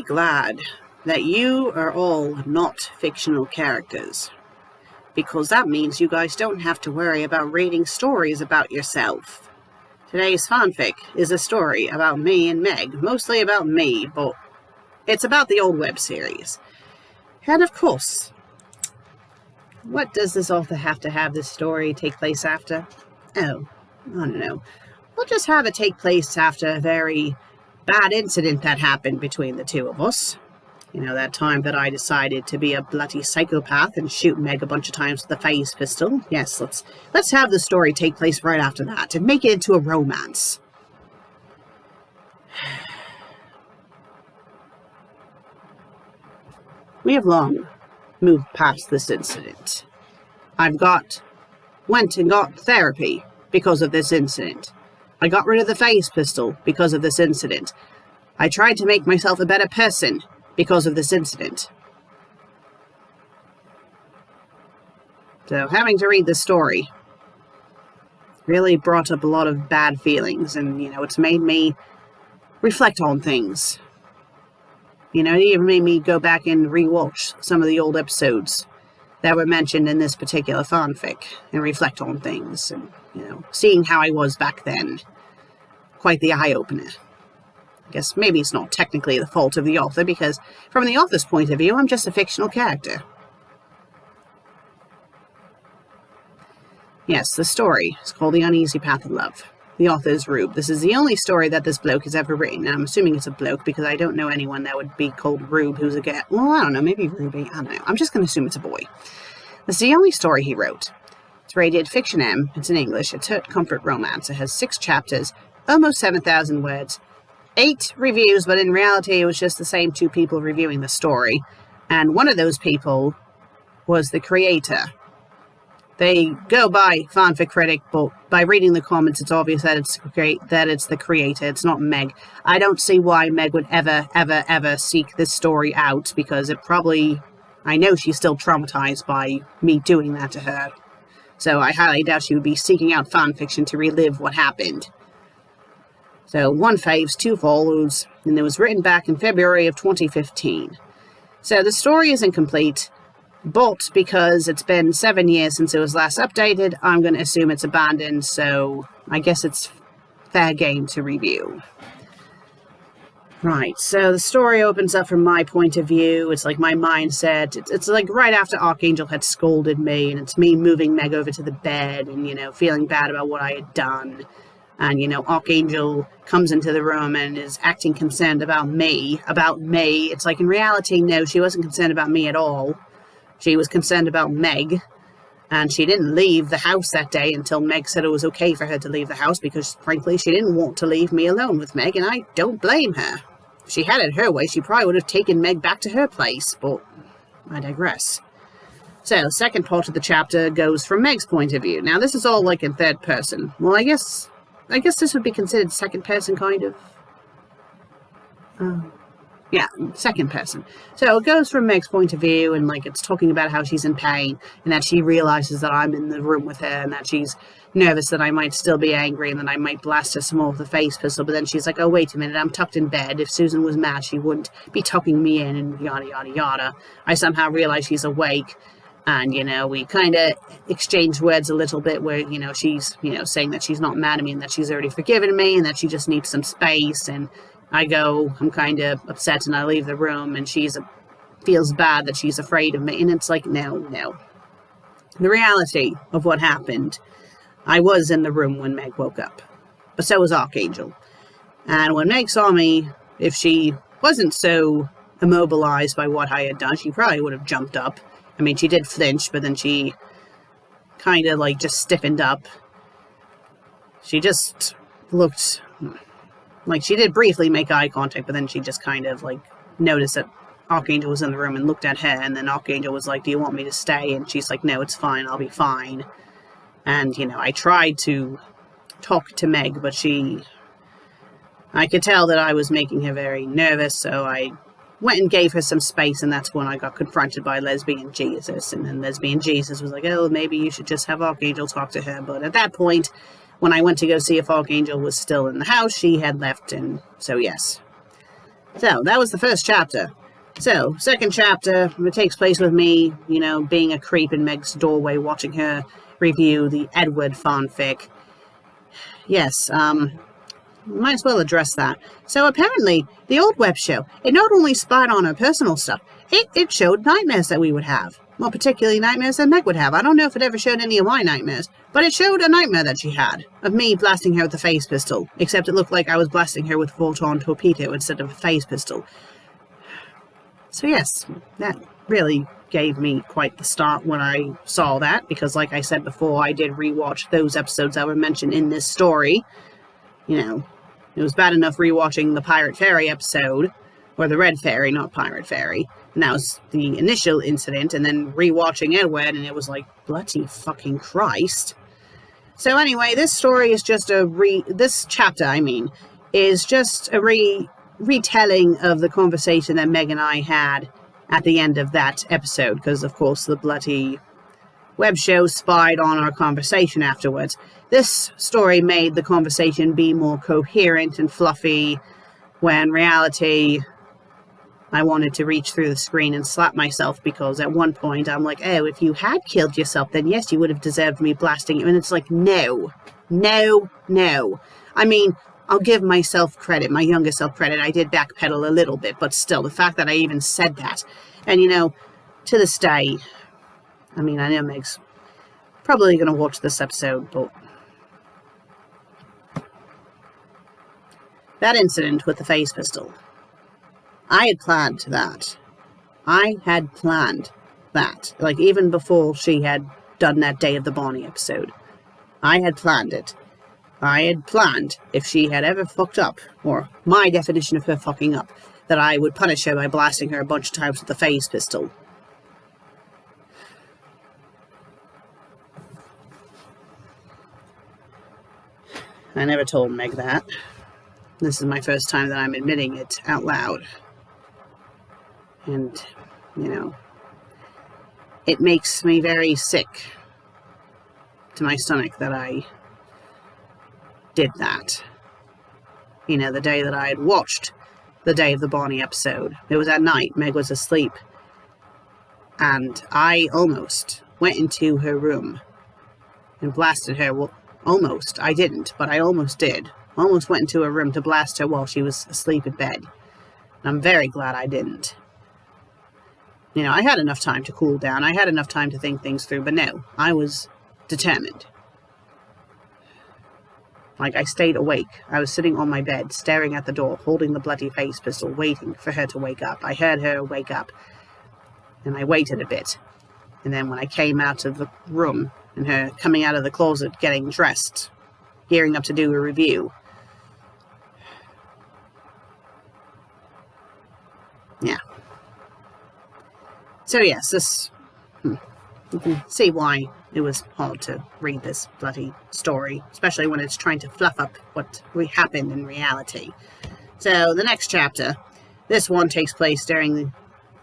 glad that you are all not fictional characters, because that means you guys don't have to worry about reading stories about yourself. Today's fanfic is a story about me and Meg, mostly about me, but it's about the old web series. And of course, what does this author have to have this story take place after? Oh, I don't know. We'll just have it take place after a very bad incident that happened between the two of us. You know, that time that I decided to be a bloody psychopath and shoot Meg a bunch of times with a phase pistol. Yes, let's have the story take place right after that and make it into a romance. We have long moved past this incident. I went and got therapy because of this incident. I got rid of the phase pistol because of this incident. I tried to make myself a better person because of this incident. So having to read this story really brought up a lot of bad feelings, and, you know, it's made me reflect on things. You know, it even made me go back and rewatch some of the old episodes that were mentioned in this particular fanfic and reflect on things, and, you know, seeing how I was back then. Quite the eye-opener. I guess maybe it's not technically the fault of the author, because from the author's point of view, I'm just a fictional character. Yes, the story is called The Uneasy Path of Love. The author is Rube. This is the only story that this bloke has ever written, and I'm assuming it's a bloke because I don't know anyone that would be called Rube who's a guy. Well, I don't know, maybe Ruby, I don't know. I'm just going to assume it's a boy. This is the only story he wrote. It's rated Fiction M. It's in English. It's a comfort romance. It has 6 chapters, almost 7,000 words, 8 reviews, but in reality it was just the same 2 people reviewing the story, and one of those people was the creator. They go by FanFic Critic, but by reading the comments it's obvious that it's the creator, it's not Meg. I don't see why Meg would ever seek this story out, because I know she's still traumatized by me doing that to her. So I highly doubt she would be seeking out fanfiction to relive what happened. So 1 faves, 2 follows, and it was written back in February of 2015. So the story isn't complete, but because it's been 7 years since it was last updated, I'm going to assume it's abandoned, so I guess it's fair game to review. Right, so the story opens up from my point of view. It's like my mindset. It's like right after Archangel had scolded me, and it's me moving Meg over to the bed and, you know, feeling bad about what I had done. And, you know, Archangel comes into the room and is acting concerned about me. It's like, in reality, no, she wasn't concerned about me at all. She was concerned about Meg. And she didn't leave the house that day until Meg said it was okay for her to leave the house, because, frankly, she didn't want to leave me alone with Meg, and I don't blame her. If she had it her way, she probably would have taken Meg back to her place, but I digress. So, the second part of the chapter goes from Meg's point of view. Now, this is all, like, in third person. Well, I guess this would be considered second person, kind of. Yeah, second person. So it goes from Meg's point of view, and, like, it's talking about how she's in pain, and that she realizes that I'm in the room with her, and that she's nervous that I might still be angry, and that I might blast her some more with a phase pistol. But then she's like, oh, wait a minute, I'm tucked in bed. If Susan was mad, she wouldn't be tucking me in, and yada, yada, yada. I somehow realize she's awake. And, you know, we kind of exchange words a little bit where, you know, she's, you know, saying that she's not mad at me and that she's already forgiven me and that she just needs some space. And I go, I'm kind of upset, and I leave the room, and feels bad that she's afraid of me. And it's like, no. The reality of what happened, I was in the room when Meg woke up. But so was Archangel. And when Meg saw me, if she wasn't so immobilized by what I had done, she probably would have jumped up. I mean, she did flinch, but then she kind of, like, just stiffened up. She just looked like she did briefly make eye contact, but then she just kind of, like, noticed that Archangel was in the room and looked at her, and then Archangel was like, do you want me to stay? And she's like, no, it's fine, I'll be fine. And, you know, I tried to talk to Meg, but I could tell that I was making her very nervous, so I went and gave her some space, and that's when I got confronted by Lesbian Jesus. And then Lesbian Jesus was like, oh, maybe you should just have Archangel talk to her. But at that point, when I went to go see if Archangel was still in the house, she had left, and so yes. So, that was the first chapter. So, second chapter, it takes place with me, being a creep in Meg's doorway, watching her review the Edward fanfic. Yes, might as well address that. So apparently, the old web show, it not only spied on our personal stuff, it showed nightmares that we would have. Well, particularly nightmares that Meg would have. I don't know if it ever showed any of my nightmares, but it showed a nightmare that she had, of me blasting her with a phase pistol, except it looked like I was blasting her with a photon torpedo instead of a phase pistol. So yes, that really gave me quite the start when I saw that, because like I said before, I did rewatch those episodes that were mentioned in this story. It was bad enough rewatching the Pirate Fairy episode, or the Red Fairy, not Pirate Fairy, and that was the initial incident, and then rewatching Edward, and it was like, bloody fucking Christ. So anyway, this story is just this chapter, is just a retelling of the conversation that Meg and I had at the end of that episode, because of course the bloody web show spied on our conversation afterwards. This story made the conversation be more coherent and fluffy, when in reality, I wanted to reach through the screen and slap myself, because at one point I'm like, oh, if you had killed yourself, then yes, you would have deserved me blasting you. And it's like, no. I'll give myself credit, my younger self credit. I did backpedal a little bit, but still, the fact that I even said that. And, to this day, I know Meg's probably going to watch this episode, but that incident with the phase pistol, I had planned that. Like, even before she had done that Day of the Bonnie episode. I had planned it. I had planned, if she had ever fucked up, or my definition of her fucking up, that I would punish her by blasting her a bunch of times with the phase pistol. I never told Meg that. This is my first time that I'm admitting it out loud. And, it makes me very sick to my stomach that I did that. The day that I had watched the Day of the Bonnie episode. It was at night. Meg was asleep. And I almost went into her room and blasted her. Well, almost. I didn't, but I almost did. Almost went into her room to blast her while she was asleep in bed. And I'm very glad I didn't. I had enough time to cool down. I had enough time to think things through, but no, I was determined. Like, I stayed awake. I was sitting on my bed, staring at the door, holding the bloody phase pistol, waiting for her to wake up. I heard her wake up, and I waited a bit. And then when I came out of the room, and her coming out of the closet, getting dressed, gearing up to do a review. Yeah. So yes, this... You can see why it was hard to read this bloody story, especially when it's trying to fluff up what happened in reality. So, the next chapter, this one takes place during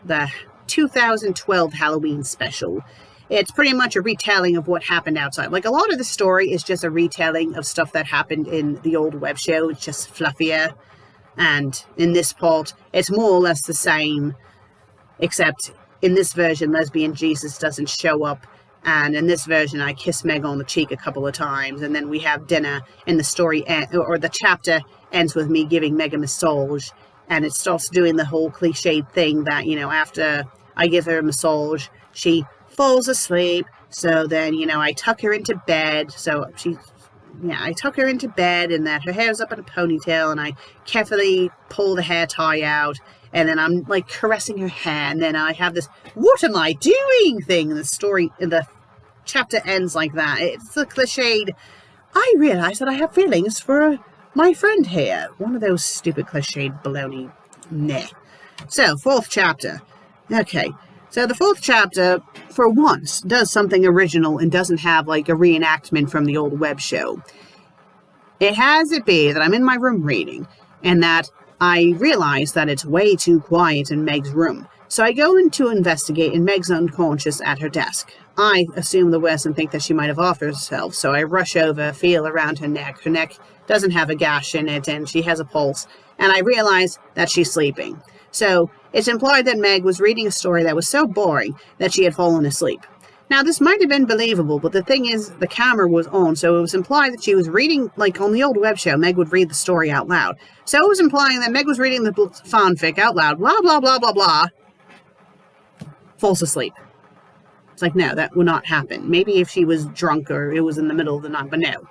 the 2012 Halloween special. It's pretty much a retelling of what happened outside. Like, a lot of the story is just a retelling of stuff that happened in the old web show. It's just fluffier. And in this part, it's more or less the same, except in this version, Lesbian Jesus doesn't show up, and in this version, I kiss Meg on the cheek a couple of times, and then we have dinner, and the story, or the chapter ends with me giving Meg a massage, and it starts doing the whole cliched thing that, after I give her a massage, she falls asleep, so then, I tuck her into bed, I tuck her into bed, and that her hair's up in a ponytail, and I carefully pull the hair tie out, and then I'm, like, caressing her hair, and then I have this, what am I doing thing, and the chapter ends like that. It's the cliched, I realise that I have feelings for my friend here. One of those stupid cliched baloney, meh. So, fourth chapter. Okay, so the fourth chapter, for once, does something original and doesn't have, like, a reenactment from the old web show. It has it be that I'm in my room reading, and that I realize that it's way too quiet in Meg's room. So I go in to investigate, and Meg's unconscious at her desk. I assume the worst and think that she might have offed herself. So I rush over, feel around her neck. Her neck doesn't have a gash in it, and she has a pulse. And I realize that she's sleeping. So it's implied that Meg was reading a story that was so boring that she had fallen asleep. Now, this might have been believable, but the thing is, the camera was on, so it was implied that she was reading, like on the old web show, Meg would read the story out loud. So it was implying that Meg was reading the fanfic out loud, blah, blah, blah, blah, blah, falls asleep. It's like, no, that would not happen. Maybe if she was drunk or it was in the middle of the night, but no.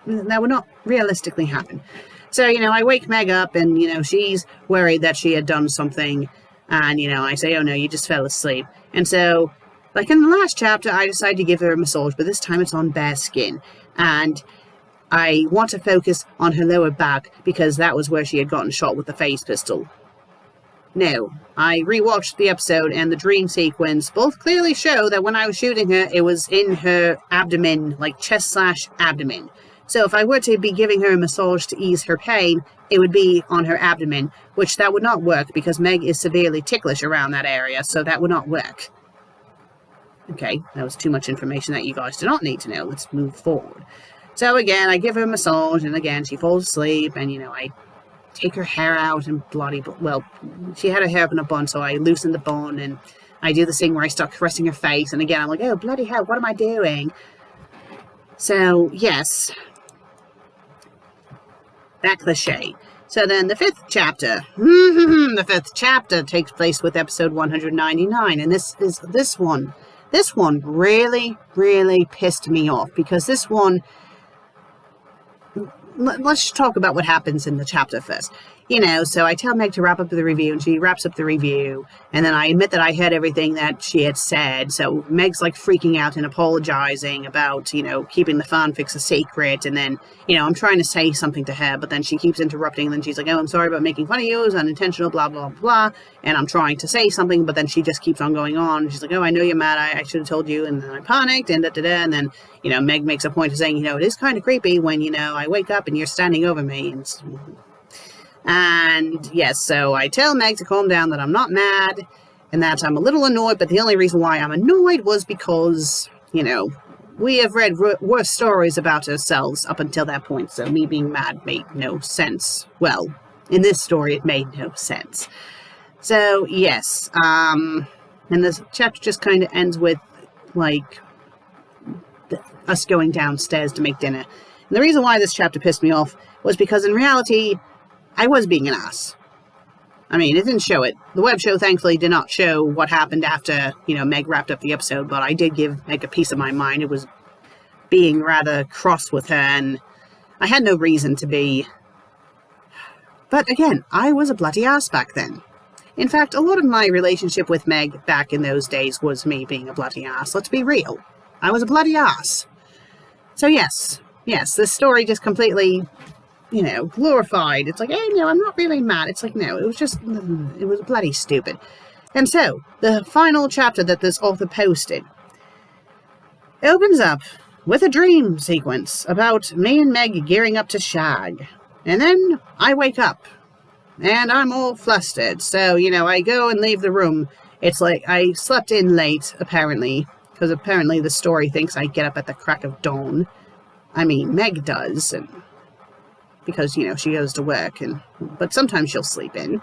That would not realistically happen. So, I wake Meg up and, she's worried that she had done something. And, I say, oh no, you just fell asleep. And so, like in the last chapter, I decided to give her a massage, but this time it's on bare skin. And I want to focus on her lower back because that was where she had gotten shot with the phase pistol. No, I rewatched the episode and the dream sequence both clearly show that when I was shooting her, it was in her abdomen, like chest/abdomen. So if I were to be giving her a massage to ease her pain, it would be on her abdomen, which that would not work because Meg is severely ticklish around that area, so that would not work. Okay, that was too much information that you guys do not need to know. Let's move forward. So again, I give her a massage, and again, she falls asleep, and I take her hair out and she had her hair up in a bun, so I loosen the bun, and I do this thing where I start caressing her face, and again, I'm like, oh, bloody hell, what am I doing? So, yes, that cliche. So then the fifth chapter takes place with episode 199, and this one really, really pissed me off, because this one, let's talk about what happens in the chapter first. So I tell Meg to wrap up the review, and she wraps up the review, and then I admit that I heard everything that she had said. So Meg's like freaking out and apologizing about, keeping the fanfics a secret, and then, I'm trying to say something to her, but then she keeps interrupting, and then she's like, oh, I'm sorry about making fun of you, it was unintentional, blah, blah, blah, and I'm trying to say something, but then she just keeps on going on. She's like, oh, I know you're mad, I should have told you, and then I panicked, and da-da-da, and then, Meg makes a point of saying, it is kind of creepy when, I wake up and you're standing over me, and yes, so I tell Meg to calm down, that I'm not mad, and that I'm a little annoyed, but the only reason why I'm annoyed was because, we have read worse stories about ourselves up until that point, so me being mad made no sense. Well, in this story, it made no sense. So, yes, and this chapter just kind of ends with, like, us going downstairs to make dinner. And the reason why this chapter pissed me off was because, in reality, I was being an ass. I mean, it didn't show it. The web show, thankfully, did not show what happened after, Meg wrapped up the episode, but I did give Meg a piece of my mind. It was being rather cross with her, and I had no reason to be. But again, I was a bloody ass back then. In fact, a lot of my relationship with Meg back in those days was me being a bloody ass. Let's be real. I was a bloody ass. So yes, this story just completely, glorified. It's like, hey, no, I'm not really mad. It's like, no, it was bloody stupid. And so, the final chapter that this author posted opens up with a dream sequence about me and Meg gearing up to shag. And then I wake up, and I'm all flustered. So, I go and leave the room. It's like I slept in late, apparently, because apparently the story thinks I get up at the crack of dawn. I mean, Meg does, and because, she goes to work, but sometimes she'll sleep in.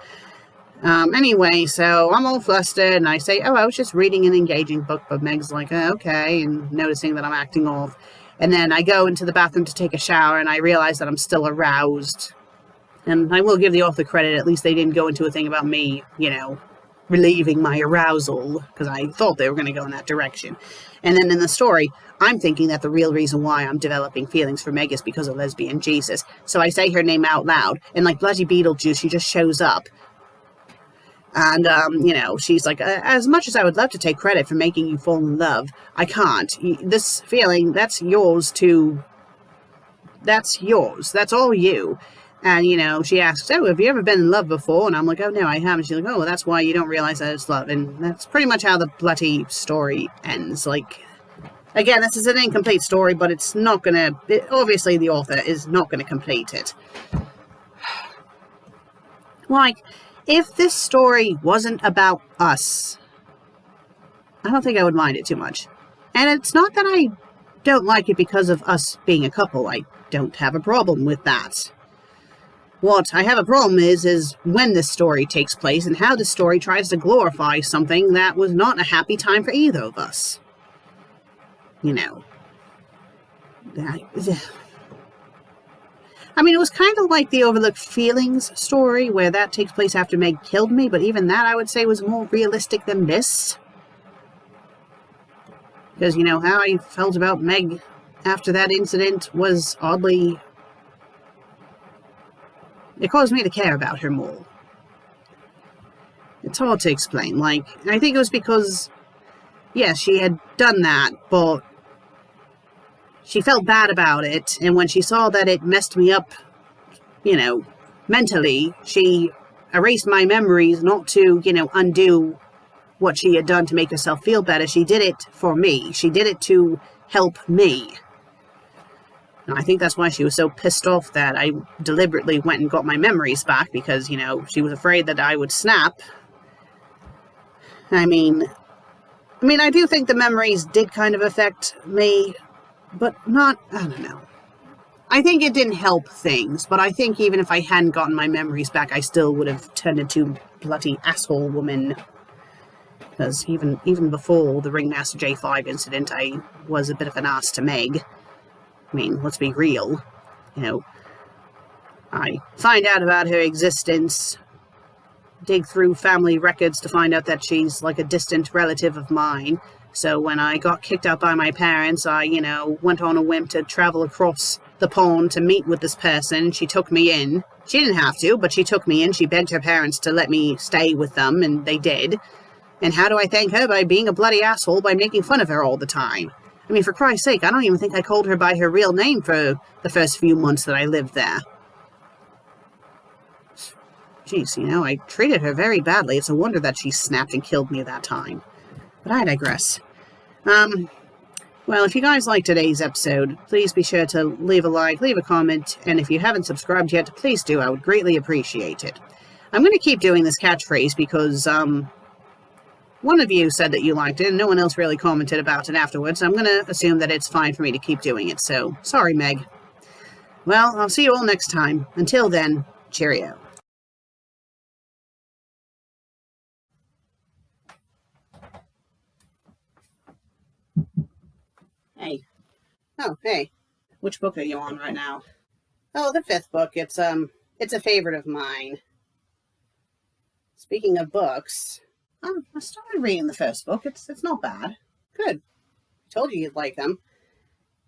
Anyway, so I'm all flustered, and I say, oh, I was just reading an engaging book, but Meg's like, oh, okay, and noticing that I'm acting off. And then I go into the bathroom to take a shower, and I realize that I'm still aroused. And I will give the author credit, at least they didn't go into a thing about me, relieving my arousal, because I thought they were going to go in that direction. And then in the story, I'm thinking that the real reason why I'm developing feelings for Meg is because of lesbian Jesus. So I say her name out loud, and like bloody Beetlejuice, she just shows up. And, she's like, as much as I would love to take credit for making you fall in love, I can't. This feeling, that's yours. That's all you. And, she asks, oh, have you ever been in love before? And I'm like, oh, no, I haven't. She's like, oh, well, that's why you don't realize that it's love. And that's pretty much how the bloody story ends. Like, again, this is an incomplete story, but it's not going to, obviously the author is not going to complete it. Like, if this story wasn't about us, I don't think I would mind it too much. And it's not that I don't like it because of us being a couple. I don't have a problem with that. What I have a problem is when this story takes place and how this story tries to glorify something that was not a happy time for either of us. You know. I mean, it was kind of like the Overlooked Feelings story, where that takes place after Meg killed me, but even that I would say was more realistic than this. Because, you know, how I felt about Meg after that incident was oddly... It caused me to care about her more. It's hard to explain. Like, I think it was because, yes, she had done that, but she felt bad about it, and when she saw that it messed me up, you know, mentally, she erased my memories, not to, you know, undo what she had done to make herself feel better. She did it for me. She did it to help me. And I think that's why she was so pissed off that I deliberately went and got my memories back, because, you know, she was afraid that I would snap. I mean, I do think the memories did kind of affect me, but not, I don't know. I think it didn't help things, but I think even if I hadn't gotten my memories back, I still would have turned into bloody asshole woman. Because even before the Ringmaster J5 incident, I was a bit of an ass to Meg. I mean, let's be real. You know, I find out about her existence, dig through family records to find out that she's like a distant relative of mine. So when I got kicked out by my parents, I, you know, went on a whim to travel across the pond to meet with this person. She took me in. She didn't have to, but she took me in. She begged her parents to let me stay with them, and they did. And how do I thank her? By being a bloody asshole, by making fun of her all the time. I mean, for Christ's sake, I don't even think I called her by her real name for the first few months that I lived there. Jeez, you know, I treated her very badly. It's a wonder that she snapped and killed me that time. But I digress. Well, if you guys liked today's episode, please be sure to leave a like, leave a comment, and if you haven't subscribed yet, please do. I would greatly appreciate it. I'm going to keep doing this catchphrase because, one of you said that you liked it, and no one else really commented about it afterwards. I'm going to assume that it's fine for me to keep doing it, so sorry, Meg. Well, I'll see you all next time. Until then, cheerio. Hey. Oh, hey. Which book are you on right now? Oh, the 5th book. It's a favorite of mine. Speaking of books... I started reading the 1st book. It's not bad. Good. I told you you'd like them.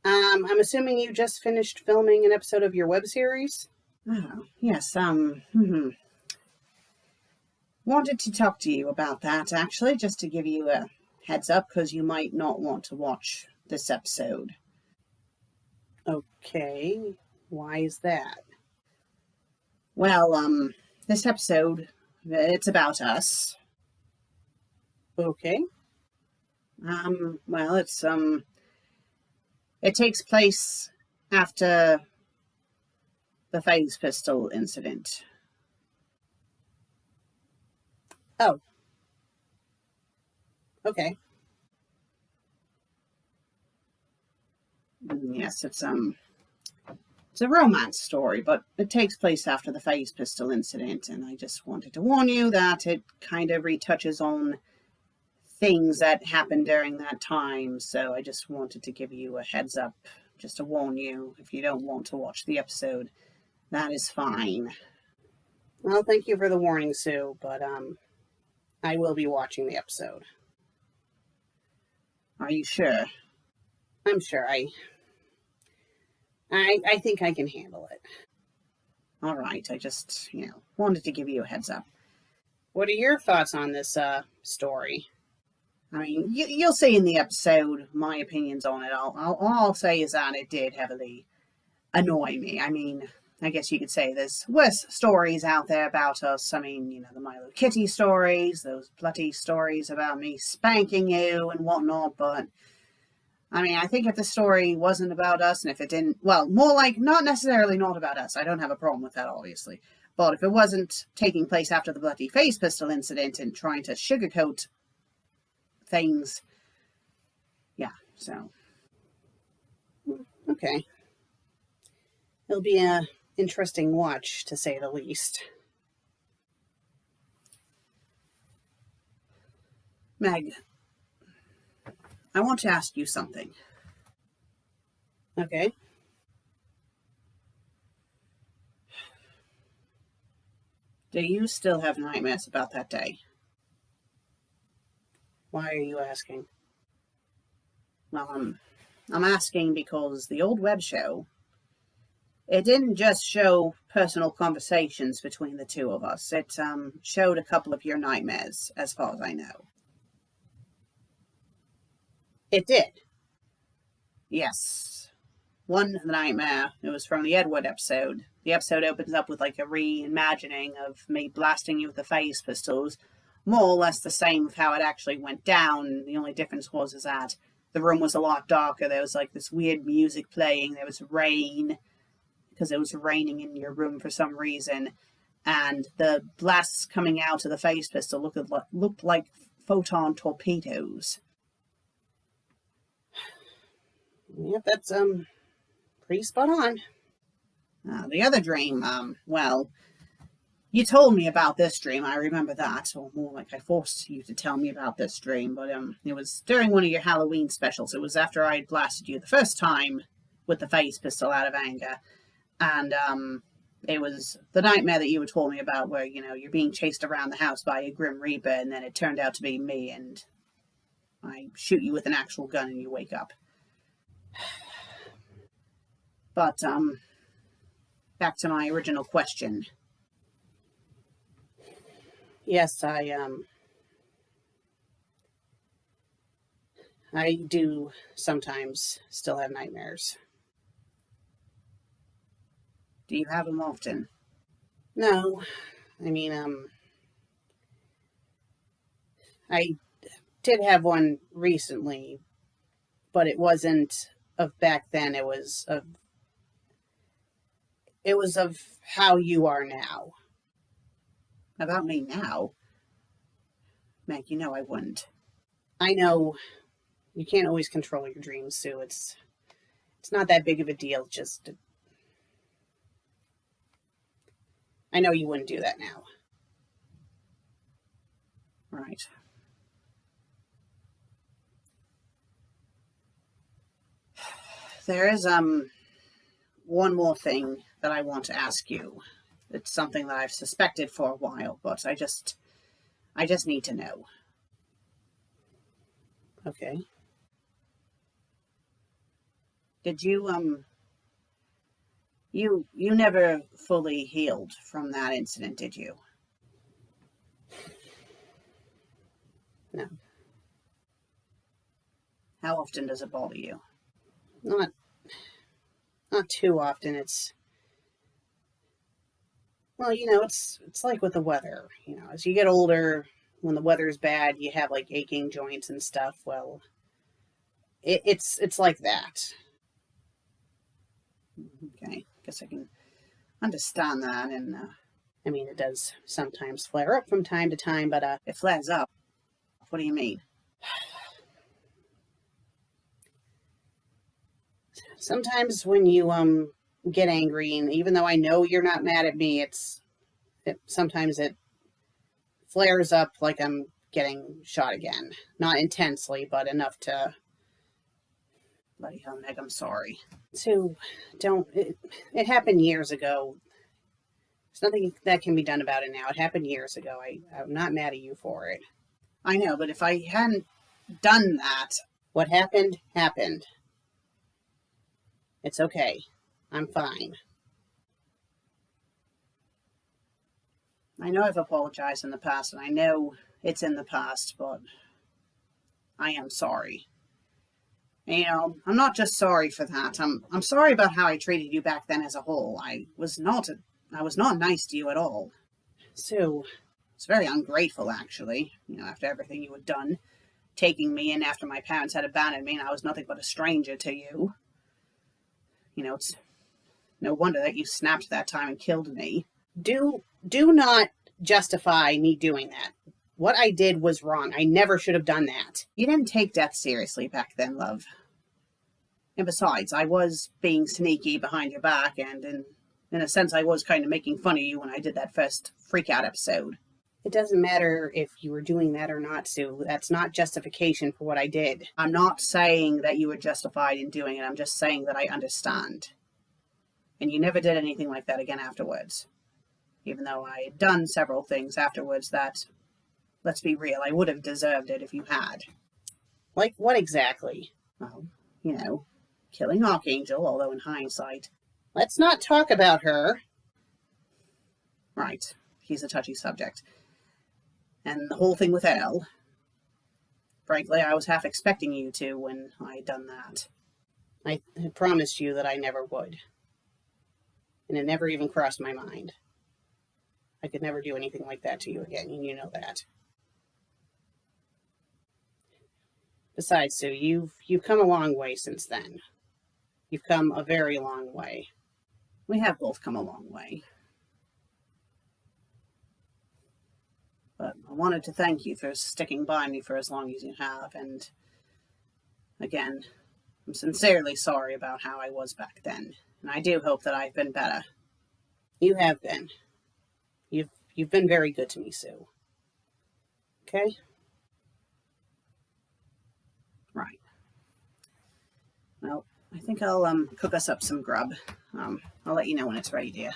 I'm assuming you just finished filming an episode of your web series? Oh, yes, wanted to talk to you about that, actually, just to give you a heads up, because you might not want to watch this episode. Okay, why is that? Well, this episode, it's about us. Okay. Well, it takes place after the phase pistol incident. Oh. Okay. Yes, it's a romance story, but it takes place after the phase pistol incident, and I just wanted to warn you that it kind of retouches on things that happened during that time, so I just wanted to give you a heads up, just to warn you. If you don't want to watch the episode, that is fine. Well, thank you for the warning, Sue, but I will be watching the episode. Are you sure? I'm sure. I think I can handle it. All right, I just, wanted to give you a heads up. What are your thoughts on this story? I mean, you'll see in the episode my opinions on it. All I'll say is that it did heavily annoy me. I mean, I guess you could say there's worse stories out there about us. I mean, the Milo Kitty stories, those bloody stories about me spanking you and whatnot. But, I mean, I think if the story wasn't about us, and if it didn't, well, more like not necessarily not about us. I don't have a problem with that, obviously. But if it wasn't taking place after the bloody face pistol incident and trying to sugarcoat things. Yeah, so. Okay. It'll be an interesting watch, to say the least. Meg, I want to ask you something. Okay. Do you still have nightmares about that day? Why are you asking? Well, I'm asking because the old web show, it didn't just show personal conversations between the two of us. It showed a couple of your nightmares, as far as I know. It did. Yes. One nightmare, it was from the Edward episode. The episode opens up with like a reimagining of me blasting you with the phase pistols. More or less the same of how it actually went down. The only difference was is that the room was a lot darker. There was like this weird music playing. There was rain, because it was raining in your room for some reason. And the blasts coming out of the phase pistol looked like photon torpedoes. Yep, that's pretty spot on. The other dream, well, you told me about this dream. I remember that, or more like I forced you to tell me about this dream. But it was during one of your Halloween specials. It was after I had blasted you the first time with the phase pistol out of anger, and it was the nightmare that you had told me about, where you're being chased around the house by a Grim Reaper, and then it turned out to be me, and I shoot you with an actual gun, and you wake up. But back to my original question. Yes, I do sometimes still have nightmares. Do you have them often? No, I mean, I did have one recently, but it wasn't of back then. It was of how you are now. About me now? Meg, I wouldn't. I know you can't always control your dreams, Sue. It's not that big of a deal. Just, I know you wouldn't do that now. Right. There is one more thing that I want to ask you. It's something that I've suspected for a while, but I just need to know. Okay. Did you you never fully healed from that incident, did you? No. How often does it bother you? Not too often. It's like with the weather. As you get older, when the weather is bad, you have like aching joints and stuff. Well, it's like that. Okay, guess I can understand that, and it does sometimes flare up from time to time, but it flares up. What do you mean? Sometimes when you get angry, and even though I know you're not mad at me, sometimes it flares up like I'm getting shot again. Not intensely, but enough to... Bloody hell, Meg, I'm sorry. So, it happened years ago. There's nothing that can be done about it now. It happened years ago. I'm not mad at you for it. I know, but if I hadn't done that, what happened, happened. It's okay. I'm fine. I know I've apologized in the past, and I know it's in the past, but I am sorry. And, I'm not just sorry for that. I'm sorry about how I treated you back then as a whole. I was not nice to you at all. So, it's very ungrateful, actually, after everything you had done, taking me in after my parents had abandoned me, and I was nothing but a stranger to you. It's no wonder that you snapped that time and killed me. Do not justify me doing that. What I did was wrong. I never should have done that. You didn't take death seriously back then, love. And besides, I was being sneaky behind your back, and in a sense, I was kind of making fun of you when I did that first freak out episode. It doesn't matter if you were doing that or not, Sue. That's not justification for what I did. I'm not saying that you were justified in doing it. I'm just saying that I understand. And you never did anything like that again afterwards. Even though I had done several things afterwards that, let's be real, I would have deserved it if you had. Like what exactly? Well, killing Archangel, although in hindsight. Let's not talk about her. Right, she's a touchy subject. And the whole thing with Elle. Frankly, I was half expecting you to when I had done that. I had promised you that I never would. And it never even crossed my mind. I could never do anything like that to you again, and you know that. Besides, Sue, you've come a long way since then. You've come a very long way. We have both come a long way. But I wanted to thank you for sticking by me for as long as you have, and again, I'm sincerely sorry about how I was back then, and I do hope that I've been better. You have been. You've been very good to me, Sue. Okay? Right. Well, I think I'll cook us up some grub. I'll let you know when it's ready, dear.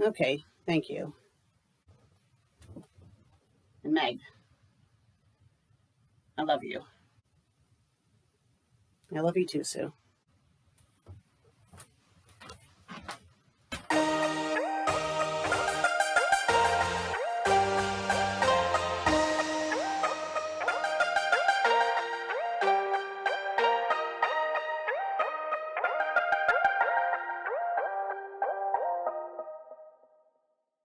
Okay, thank you. And Meg, I love you. I love you too, Sue.